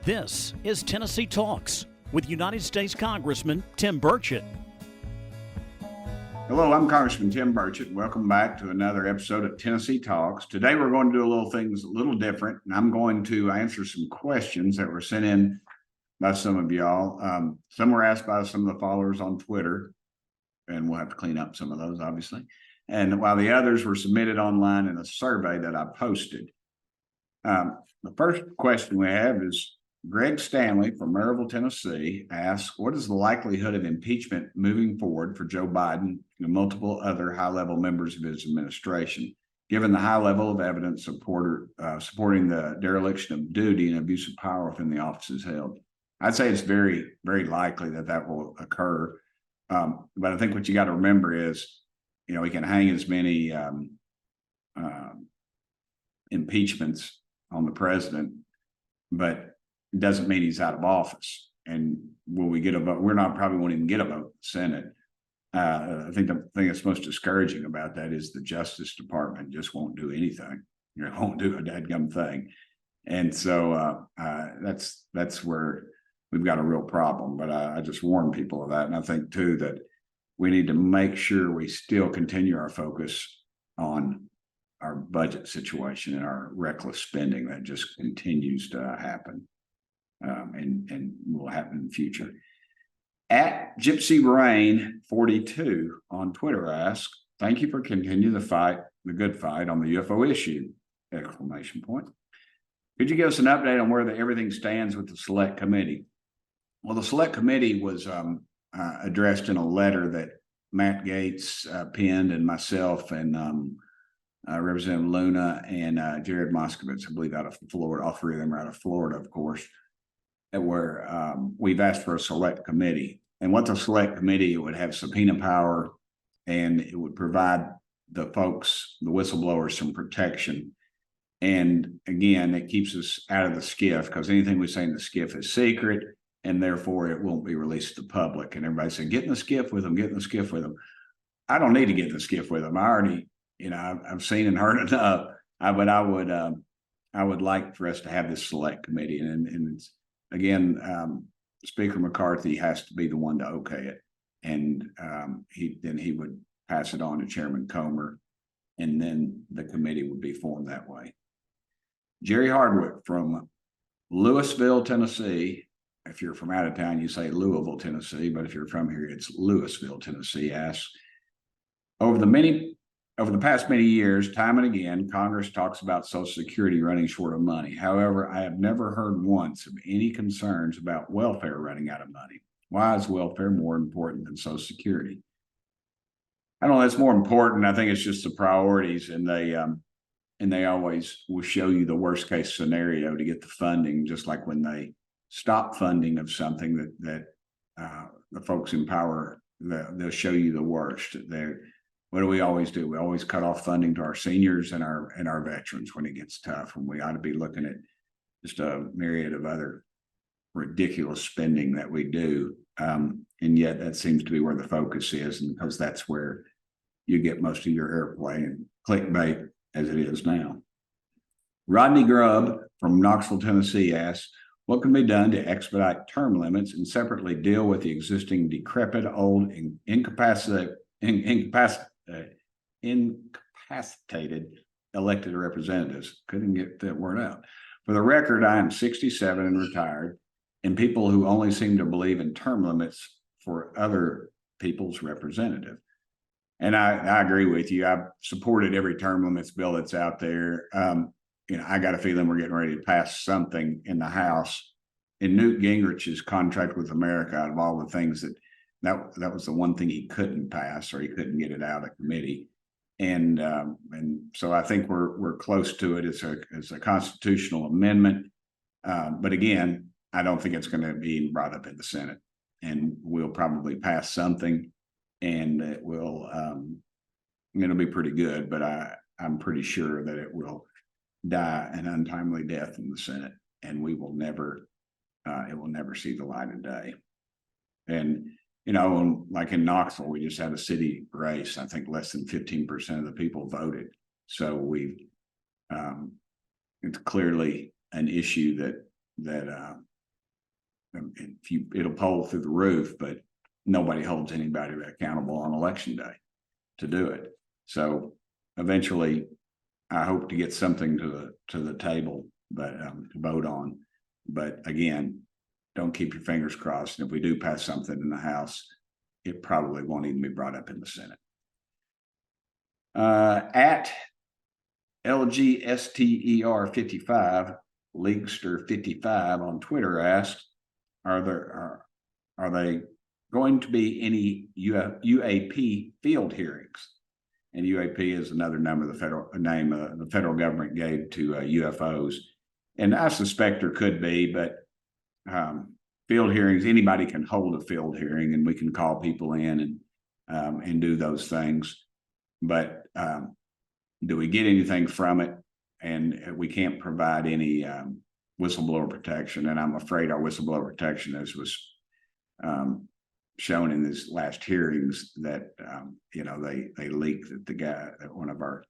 This is Tennessee Talks with United States Congressman Tim Burchett. Hello, I'm Congressman Tim Burchett. Welcome back to another episode of Tennessee Talks. Today we're going to do a little different, and I'm going to answer some questions that were sent in by some of y'all. Some were asked by some of the followers on Twitter, and we'll have to clean up some of those, obviously. And while the others were submitted online in a survey that I posted. The first question we have is Greg Stanley from Maryville, Tennessee asks, what is the likelihood of impeachment moving forward for Joe Biden and multiple other high-level members of his administration, given the high level of evidence supporting the dereliction of duty and abuse of power within the offices held? I'd say it's very, very likely that will occur. But I think what you got to remember is, we can hang as many impeachments on the president, but it doesn't mean he's out of office. And will we get a vote? Probably won't even get a vote in the Senate. I think the thing that's most discouraging about that is the Justice Department just won't do anything. Won't do a dadgum thing. And so that's where we've got a real problem. But I just warn people of that. And I think, too, that we need to make sure we still continue our focus on our budget situation and our reckless spending that just continues to happen. And will happen in the future. At Gypsy Rain 42 on Twitter asks, thank you for continuing the good fight on the UFO issue, ! Could you give us an update on where everything stands with the select committee? Well, the select committee was addressed in a letter that Matt Gaetz penned, and myself and Representative Luna and Jared Moskowitz, I believe, out of Florida. All three of them are out of Florida, of course, where we've asked for a select committee. And what the select committee would have subpoena power, and it would provide the folks, the whistleblowers, some protection. And again, it keeps us out of the skiff, because anything we say in the skiff is secret, and therefore it won't be released to the public. And everybody said, get in the skiff with them, get in the skiff with them. I don't need to get in the skiff with them. I already, I've seen and heard enough. But I would like for us to have this select committee. And it's, again, Speaker McCarthy has to be the one to okay it. And he would pass it on to Chairman Comer, and then the committee would be formed that way. Jerry Hardwick from Louisville, Tennessee. If you're from out of town, you say Louisville, Tennessee, but if you're from here, it's Louisville, Tennessee, asks, over the past many years, time and again, Congress talks about Social Security running short of money. However, I have never heard once of any concerns about welfare running out of money. Why is welfare more important than Social Security? I don't know, it's more important. I think it's just the priorities, and they always will show you the worst case scenario to get the funding, just like when they stop funding of something that the folks in power, they'll show you the worst. What do? We always cut off funding to our seniors and our veterans when it gets tough, when we ought to be looking at just a myriad of other ridiculous spending that we do. And yet that seems to be where the focus is, and because that's where you get most of your airplay and clickbait, as it is now. Rodney Grubb from Knoxville, Tennessee asks, what can be done to expedite term limits and separately deal with the existing decrepit, old, incapacitated elected representatives? Couldn't get that word out. For the record, I am 67 and retired, and people who only seem to believe in term limits for other people's representative. And I agree with you. I've supported every term limits bill that's out there. I got a feeling we're getting ready to pass something in the House. In Newt Gingrich's contract with America, out of all the things that was the one thing he couldn't pass, or he couldn't get it out of committee. And so I think we're close to it. It's a constitutional amendment. But again, I don't think it's going to be brought up in the Senate, and we'll probably pass something, and it'll be pretty good, but I'm pretty sure that it will die an untimely death in the Senate, and it will never see the light of day. And like in Knoxville, we just had a city race. I think less than 15% of the people voted. So it's clearly an issue that it'll poll through the roof, but nobody holds anybody accountable on election day to do it. So eventually, I hope to get something to the table, but to vote on. But again, don't keep your fingers crossed. And if we do pass something in the House, it probably won't even be brought up in the Senate. At LGSTER55, Leaguester55 on Twitter asked, are they going to be any UAP field hearings? And UAP is another name the federal government gave to UFOs. And I suspect there could be, but field hearings, anybody can hold a field hearing, and we can call people in and do those things. But do we get anything from it? And we can't provide any whistleblower protection. And I'm afraid our whistleblower protection, as was shown in these last hearings, that they leaked that one of our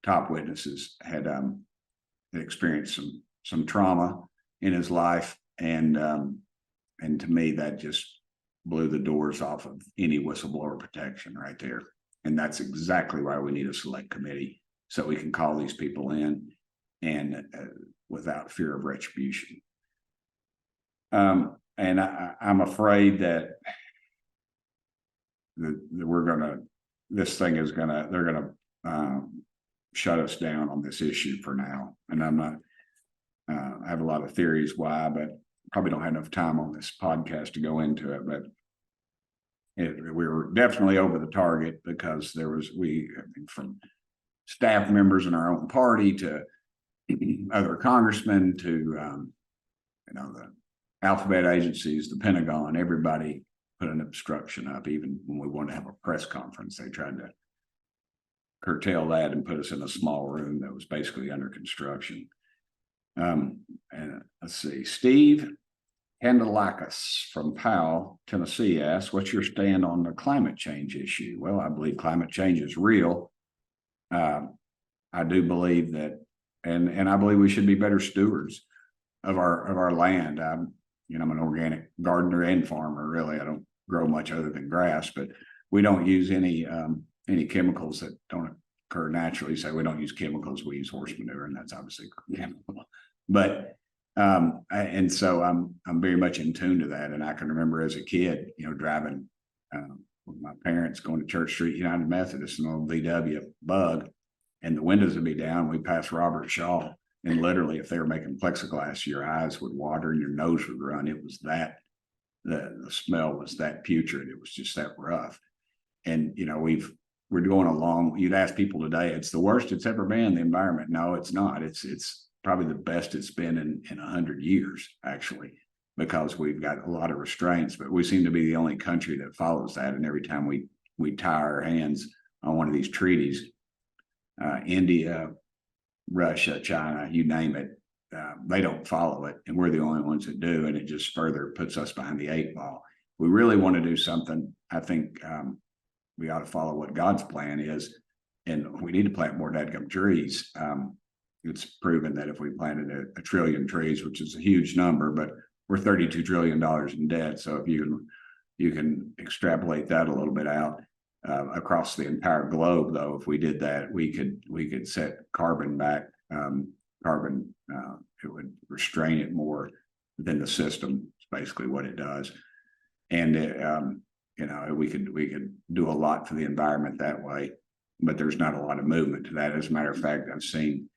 top witnesses had experienced some trauma in his life, and to me that just blew the doors off of any whistleblower protection right there. And that's exactly why we need a select committee, so we can call these people in and without fear of retribution. And I'm afraid that they're gonna shut us down on this issue for now. And I'm not, I have a lot of theories why, but probably don't have enough time on this podcast to go into it. But we were definitely over the target, because from staff members in our own party to other congressmen to the alphabet agencies, the Pentagon, everybody put an obstruction up. Even when we wanted to have a press conference, they tried to curtail that and put us in a small room that was basically under construction. And let's see, Steve Candelakis from Powell, Tennessee asks, what's your stand on the climate change issue? Well, I believe climate change is real. I do believe that, and I believe we should be better stewards of our land. I'm an organic gardener and farmer, really. I don't grow much other than grass, but we don't use any chemicals that don't occur naturally. So we don't use chemicals, we use horse manure, and that's obviously chemical. But and so I'm very much in tune to that. And I can remember as a kid, driving with my parents going to Church Street United Methodist in an old VW Bug, and the windows would be down. We passed Robert Shaw, and literally, if they were making plexiglass, your eyes would water and your nose would run. It was that the smell was that putrid. It was just that rough. And we're going along. You'd ask people today, it's the worst it's ever been, the environment. No, it's not. It's probably the best it's been in 100 years, actually, because we've got a lot of restraints, but we seem to be the only country that follows that. And every time we tie our hands on one of these treaties, India, Russia, China, you name it, they don't follow it, and we're the only ones that do, and it just further puts us behind the 8 ball. We really want to do something. I think we ought to follow what God's plan is, and we need to plant more dadgum trees. It's proven that if we planted a trillion trees, which is a huge number, but we're $32 trillion in debt. So if you can extrapolate that a little bit out across the entire globe, though, if we did that, we could set carbon back. It would restrain it more than the system. It's basically what it does. And we could do a lot for the environment that way, but there's not a lot of movement to that. As a matter of fact, I've seen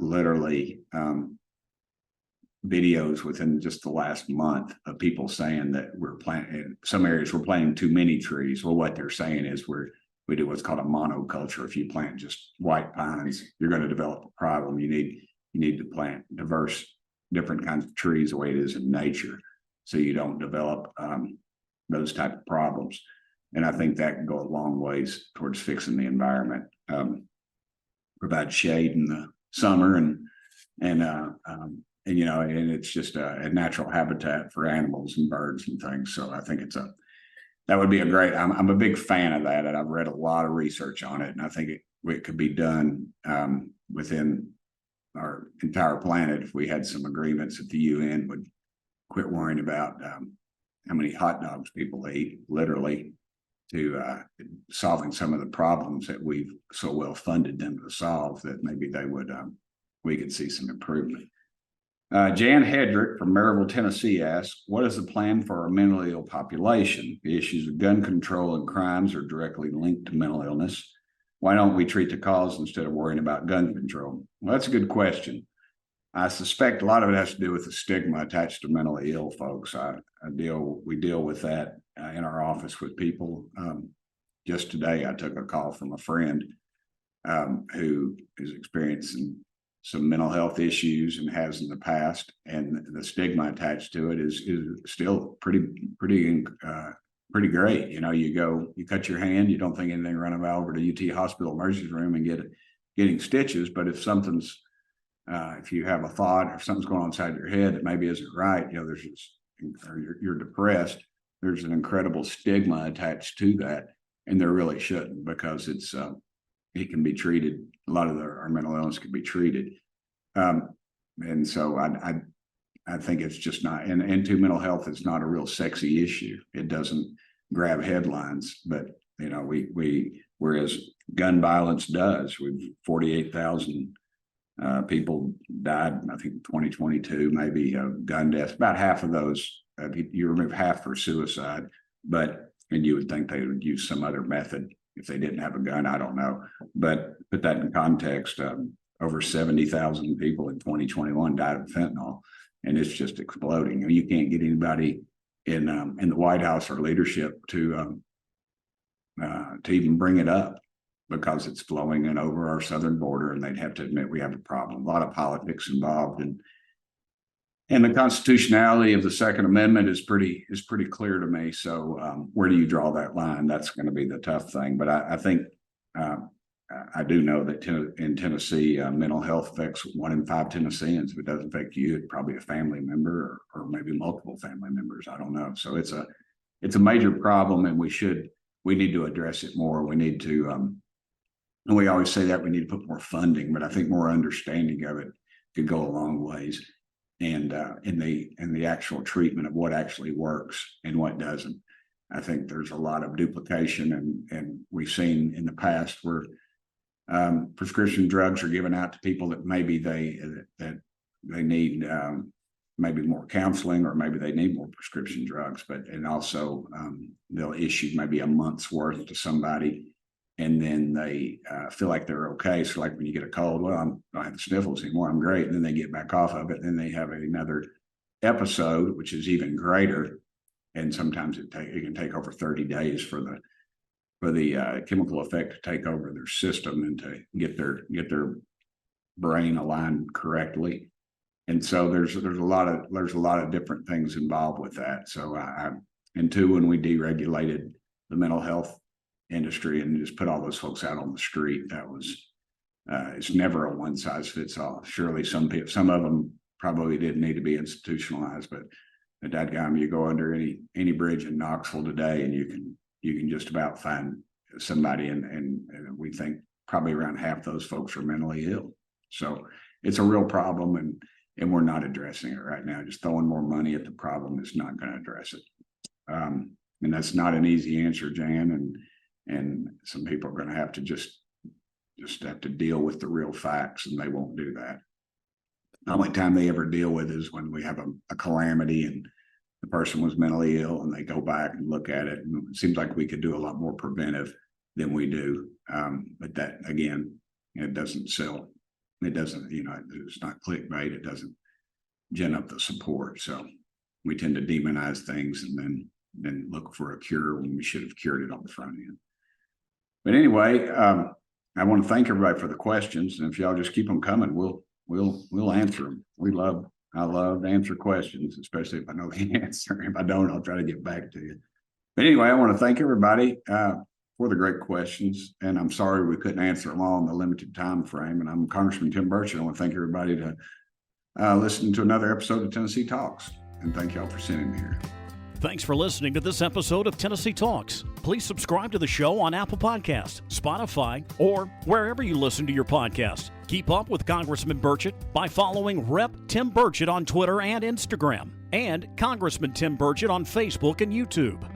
literally videos within just the last month of people saying that we're planting, in some areas we're planting too many trees. Well, what they're saying is we do what's called a monoculture. If you plant just white pines, you're going to develop a problem. You need to plant different kinds of trees the way it is in nature, so you don't develop those type of problems. And I think that can go a long ways towards fixing the environment. Provide shade in the summer, and it's just a natural habitat for animals and birds and things. So I think that would be a great. I'm a big fan of that, and I've read a lot of research on it, and I think it could be done within our entire planet if we had some agreements that the UN quit worrying about how many hot dogs people eat, literally, to solving some of the problems that we've so well funded them to solve, that maybe they would, we could see some improvement. Jan Hedrick from Maryville, Tennessee asks, what is the plan for our mentally ill population? The issues of gun control and crimes are directly linked to mental illness. Why don't we treat the cause instead of worrying about gun control? Well, that's a good question. I suspect a lot of it has to do with the stigma attached to mentally ill folks. We deal with that in our office with people. Just today, I took a call from a friend who is experiencing some mental health issues and has in the past, and the stigma attached to it is still pretty great. You know, you cut your hand, you don't think anything, running over to UT hospital emergency room and getting stitches. But if something's if you have a thought or something's going on inside your head that maybe isn't right, you know, or you're depressed, there's an incredible stigma attached to that, and there really shouldn't, because it can be treated. A lot of our mental illness can be treated, and so I think it's just not. And to mental health, it's not a real sexy issue. It doesn't grab headlines, but you know, we whereas gun violence does. We've 48,000 people died, I think, in 2022, maybe gun deaths. About half of those, you remove half for suicide, and you would think they would use some other method if they didn't have a gun. I don't know, but put that in context. Over 70,000 people in 2021 died of fentanyl, and it's just exploding. You can't get anybody in the White House or leadership to even bring it up, because it's flowing in over our southern border, and they'd have to admit we have a problem. A lot of politics involved, and the constitutionality of the Second Amendment is pretty clear to me. So where do you draw that line? That's going to be the tough thing. But I think I do know that in Tennessee, mental health affects 1 in 5 Tennesseans. If it doesn't affect you, it's probably a family member or maybe multiple family members. I don't know. So it's a major problem, and we need to address it more. We need to, and we always say that we need to put more funding, but I think more understanding of it could go a long ways. And in the actual treatment of what actually works and what doesn't. I think there's a lot of duplication, and we've seen in the past where prescription drugs are given out to people that maybe they need maybe more counseling, or maybe they need more prescription drugs, and also they'll issue maybe a month's worth to somebody, and then they feel like they're okay. So like when you get a cold, well, I don't have the sniffles anymore, I'm great. And then they get back off of it. And then they have another episode, which is even greater. And sometimes it can take over 30 days for the chemical effect to take over their system and to get their brain aligned correctly. And so there's a lot of different things involved with that. So and two, when we deregulated the mental health industry and just put all those folks out on the street, that was it's never a one size fits all. Surely some of them probably didn't need to be institutionalized, but at that time, you go under any bridge in Knoxville today, and you can just about find somebody, and we think probably around half those folks are mentally ill. So it's a real problem, and we're not addressing it right now. Just throwing more money at the problem is not going to address it. And that's not an easy answer, Jan. And some people are going to have to just have to deal with the real facts, and they won't do that. The only time they ever deal with is when we have a calamity and the person was mentally ill, and they go back and look at it. And it seems like we could do a lot more preventive than we do. But that, again, it doesn't sell. It doesn't, it's not clickbait. It doesn't gin up the support. So we tend to demonize things and then look for a cure when we should have cured it on the front end. But anyway, I want to thank everybody for the questions. And if y'all just keep them coming, we'll answer them. I love to answer questions, especially if I know the answer. If I don't, I'll try to get back to you. But anyway, I want to thank everybody for the great questions. And I'm sorry we couldn't answer them all in the limited time frame. And I'm Congressman Tim Burchett. I want to thank everybody to listen to another episode of Tennessee Talks. And thank y'all for sending me here. Thanks for listening to this episode of Tennessee Talks. Please subscribe to the show on Apple Podcasts, Spotify, or wherever you listen to your podcasts. Keep up with Congressman Burchett by following Rep. Tim Burchett on Twitter and Instagram, and Congressman Tim Burchett on Facebook and YouTube.